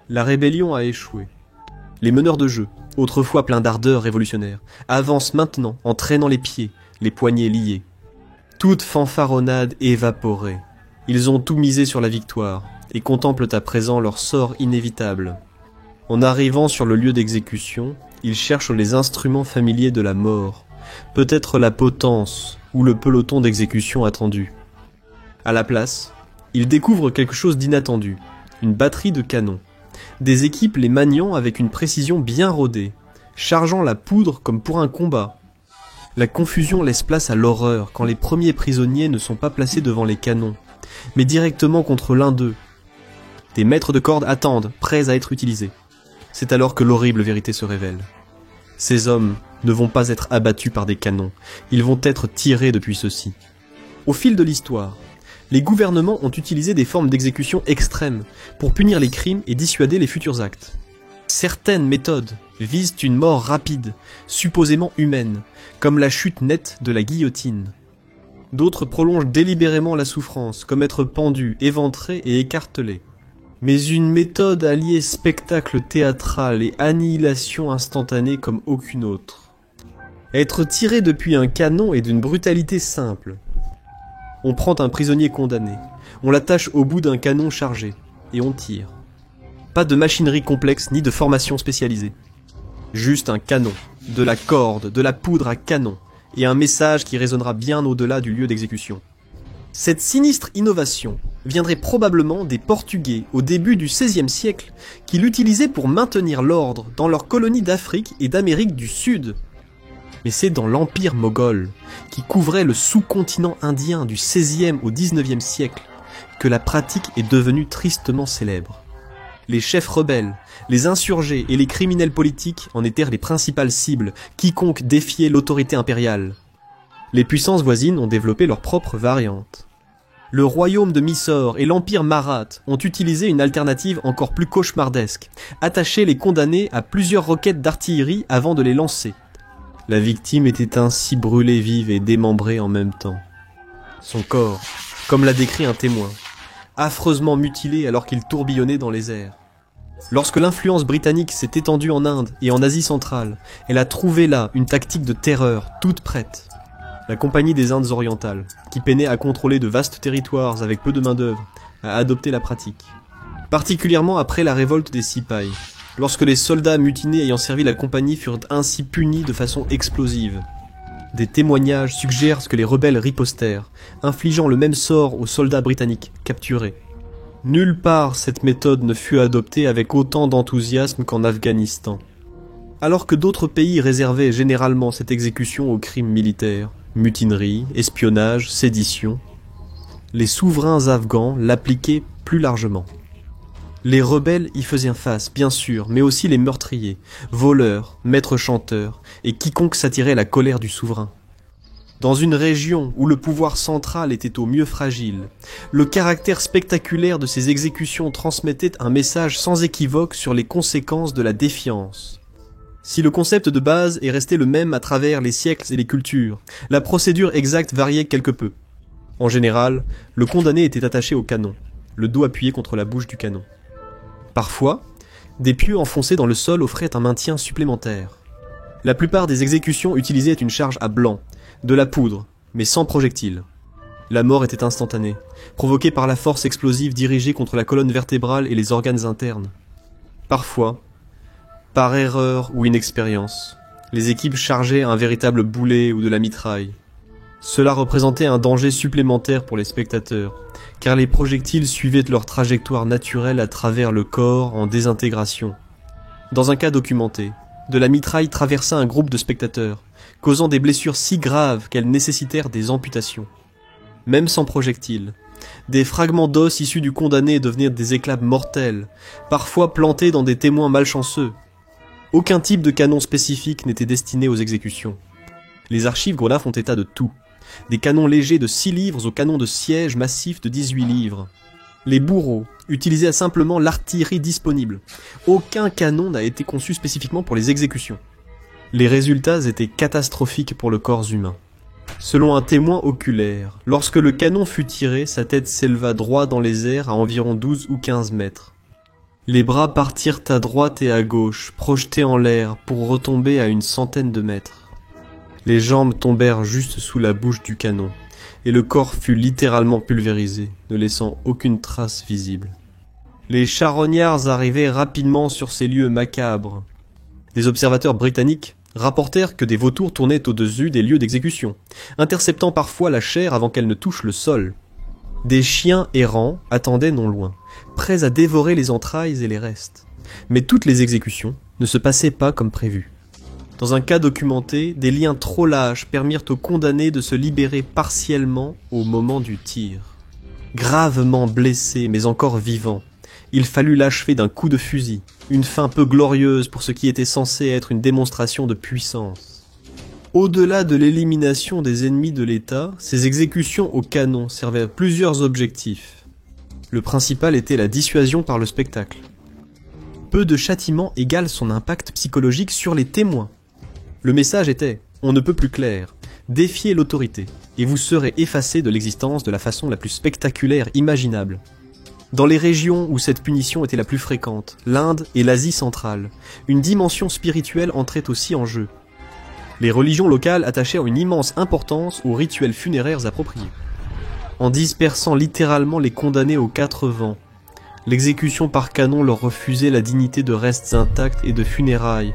La rébellion a échoué. Les meneurs de jeu, autrefois pleins d'ardeur révolutionnaire, avancent maintenant en traînant les pieds, les poignets liés. Toute fanfaronnade évaporée. Ils ont tout misé sur la victoire et contemplent à présent leur sort inévitable. En arrivant sur le lieu d'exécution, ils cherchent les instruments familiers de la mort, peut-être la potence ou le peloton d'exécution attendu. À la place, ils découvrent quelque chose d'inattendu, une batterie de canons. Des équipes les maniant avec une précision bien rodée, chargeant la poudre comme pour un combat. La confusion laisse place à l'horreur quand les premiers prisonniers ne sont pas placés devant les canons, mais directement contre l'un d'eux. Des maîtres de corde attendent, prêts à être utilisés. C'est alors que l'horrible vérité se révèle. Ces hommes ne vont pas être abattus par des canons, ils vont être tirés depuis ceux-ci. Au fil de l'histoire, les gouvernements ont utilisé des formes d'exécution extrêmes pour punir les crimes et dissuader les futurs actes. Certaines méthodes visent une mort rapide, supposément humaine, comme la chute nette de la guillotine. D'autres prolongent délibérément la souffrance, comme être pendu, éventré et écartelé. Mais une méthode alliée spectacle théâtral et annihilation instantanée comme aucune autre. Être tiré depuis un canon est d'une brutalité simple. On prend un prisonnier condamné, on l'attache au bout d'un canon chargé, et on tire. Pas de machinerie complexe ni de formation spécialisée. Juste un canon, de la corde, de la poudre à canon, et un message qui résonnera bien au-delà du lieu d'exécution. Cette sinistre innovation viendrait probablement des Portugais au début du XVIe siècle, qui l'utilisaient pour maintenir l'ordre dans leurs colonies d'Afrique et d'Amérique du Sud. Mais c'est dans l'Empire moghol, qui couvrait le sous-continent indien du XVIe au XIXe siècle, que la pratique est devenue tristement célèbre. Les chefs rebelles, les insurgés et les criminels politiques en étaient les principales cibles, quiconque défiait l'autorité impériale. Les puissances voisines ont développé leurs propres variantes. Le royaume de Mysore et l'empire marathe ont utilisé une alternative encore plus cauchemardesque, attacher les condamnés à plusieurs roquettes d'artillerie avant de les lancer. La victime était ainsi brûlée vive et démembrée en même temps. Son corps, comme l'a décrit un témoin, affreusement mutilé alors qu'il tourbillonnait dans les airs. Lorsque l'influence britannique s'est étendue en Inde et en Asie centrale, elle a trouvé là une tactique de terreur toute prête. La Compagnie des Indes orientales, qui peinait à contrôler de vastes territoires avec peu de main-d'œuvre, a adopté la pratique. Particulièrement après la révolte des Sipahs, lorsque les soldats mutinés ayant servi la compagnie furent ainsi punis de façon explosive. Des témoignages suggèrent que les rebelles ripostèrent, infligeant le même sort aux soldats britanniques capturés. Nulle part cette méthode ne fut adoptée avec autant d'enthousiasme qu'en Afghanistan. Alors que d'autres pays réservaient généralement cette exécution aux crimes militaires, mutinerie, espionnage, sédition, les souverains afghans l'appliquaient plus largement. Les rebelles y faisaient face, bien sûr, mais aussi les meurtriers, voleurs, maîtres chanteurs, et quiconque s'attirait la colère du souverain. Dans une région où le pouvoir central était au mieux fragile, le caractère spectaculaire de ces exécutions transmettait un message sans équivoque sur les conséquences de la défiance. Si le concept de base est resté le même à travers les siècles et les cultures, la procédure exacte variait quelque peu. En général, le condamné était attaché au canon, le dos appuyé contre la bouche du canon. Parfois, des pieux enfoncés dans le sol offraient un maintien supplémentaire. La plupart des exécutions utilisaient une charge à blanc, de la poudre, mais sans projectile. La mort était instantanée, provoquée par la force explosive dirigée contre la colonne vertébrale et les organes internes. Parfois, par erreur ou inexpérience, les équipes chargeaient un véritable boulet ou de la mitraille. Cela représentait un danger supplémentaire pour les spectateurs, car les projectiles suivaient leur trajectoire naturelle à travers le corps en désintégration. Dans un cas documenté, de la mitraille traversa un groupe de spectateurs, causant des blessures si graves qu'elles nécessitèrent des amputations. Même sans projectiles, des fragments d'os issus du condamné devenaient des éclats mortels, parfois plantés dans des témoins malchanceux. Aucun type de canon spécifique n'était destiné aux exécutions. Les archives Grenat font état de tout. Des canons légers de 6 livres aux canons de siège massifs de 18 livres. Les bourreaux utilisaient simplement l'artillerie disponible. Aucun canon n'a été conçu spécifiquement pour les exécutions. Les résultats étaient catastrophiques pour le corps humain. Selon un témoin oculaire, lorsque le canon fut tiré, sa tête s'éleva droit dans les airs à environ 12 ou 15 mètres. Les bras partirent à droite et à gauche, projetés en l'air, pour retomber à une centaine de mètres. Les jambes tombèrent juste sous la bouche du canon, et le corps fut littéralement pulvérisé, ne laissant aucune trace visible. Les charognards arrivaient rapidement sur ces lieux macabres. Des observateurs britanniques rapportèrent que des vautours tournaient au-dessus des lieux d'exécution, interceptant parfois la chair avant qu'elle ne touche le sol. Des chiens errants attendaient non loin, prêts à dévorer les entrailles et les restes. Mais toutes les exécutions ne se passaient pas comme prévu. Dans un cas documenté, des liens trop lâches permirent aux condamnés de se libérer partiellement au moment du tir. Gravement blessés mais encore vivants, il fallut l'achever d'un coup de fusil, une fin peu glorieuse pour ce qui était censé être une démonstration de puissance. Au-delà de l'élimination des ennemis de l'État, ces exécutions au canon servaient à plusieurs objectifs. Le principal était la dissuasion par le spectacle. Peu de châtiment égale son impact psychologique sur les témoins. Le message était « on ne peut plus clair, défiez l'autorité, et vous serez effacé de l'existence de la façon la plus spectaculaire imaginable ». Dans les régions où cette punition était la plus fréquente, l'Inde et l'Asie centrale, une dimension spirituelle entrait aussi en jeu. Les religions locales attachèrent une immense importance aux rituels funéraires appropriés. En dispersant littéralement les condamnés aux quatre vents, l'exécution par canon leur refusait la dignité de restes intacts et de funérailles,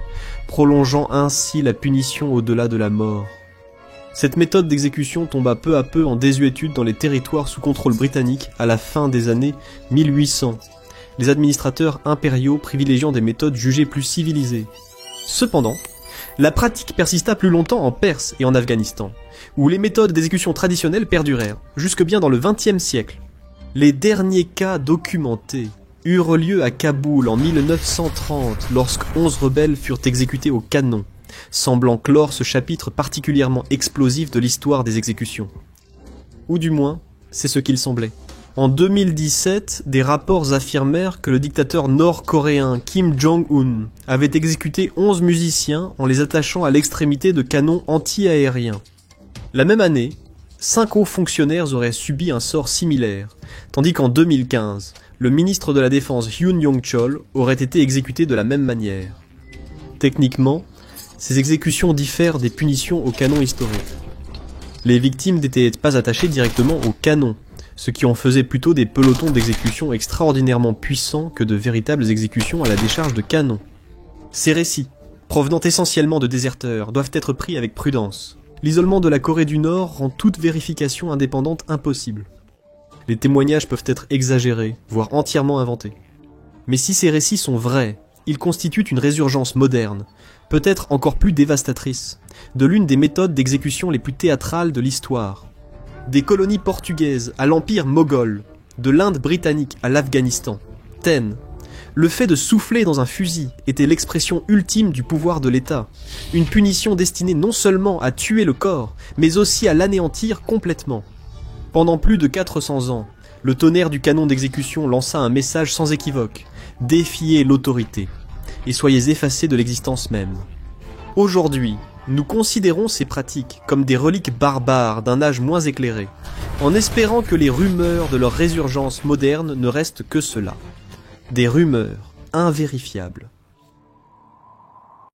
prolongeant ainsi la punition au-delà de la mort. Cette méthode d'exécution tomba peu à peu en désuétude dans les territoires sous contrôle britannique à la fin des années 1800, les administrateurs impériaux privilégiant des méthodes jugées plus civilisées. Cependant, la pratique persista plus longtemps en Perse et en Afghanistan, où les méthodes d'exécution traditionnelles perdurèrent, jusque bien dans le XXe siècle. Les derniers cas documentés eurent lieu à Kaboul en 1930, lorsque 11 rebelles furent exécutés au canon, semblant clore ce chapitre particulièrement explosif de l'histoire des exécutions. Ou du moins, c'est ce qu'il semblait. En 2017, des rapports affirmèrent que le dictateur nord-coréen Kim Jong-un avait exécuté 11 musiciens en les attachant à l'extrémité de canons anti-aériens. La même année, 5 hauts fonctionnaires auraient subi un sort similaire, tandis qu'en 2015, le ministre de la Défense Yoon Yong-chol aurait été exécuté de la même manière. Techniquement, ces exécutions diffèrent des punitions au canon historique. Les victimes n'étaient pas attachées directement au canon, ce qui en faisait plutôt des pelotons d'exécution extraordinairement puissants que de véritables exécutions à la décharge de canon. Ces récits, provenant essentiellement de déserteurs, doivent être pris avec prudence. L'isolement de la Corée du Nord rend toute vérification indépendante impossible. Les témoignages peuvent être exagérés, voire entièrement inventés. Mais si ces récits sont vrais, ils constituent une résurgence moderne, peut-être encore plus dévastatrice, de l'une des méthodes d'exécution les plus théâtrales de l'histoire. Des colonies portugaises à l'empire moghol, de l'Inde britannique à l'Afghanistan, Ten. Le fait de souffler dans un fusil était l'expression ultime du pouvoir de l'État, une punition destinée non seulement à tuer le corps, mais aussi à l'anéantir complètement. Pendant plus de 400 ans, le tonnerre du canon d'exécution lança un message sans équivoque, défiez l'autorité, et soyez effacés de l'existence même. Aujourd'hui, nous considérons ces pratiques comme des reliques barbares d'un âge moins éclairé, en espérant que les rumeurs de leur résurgence moderne ne restent que cela. Des rumeurs invérifiables.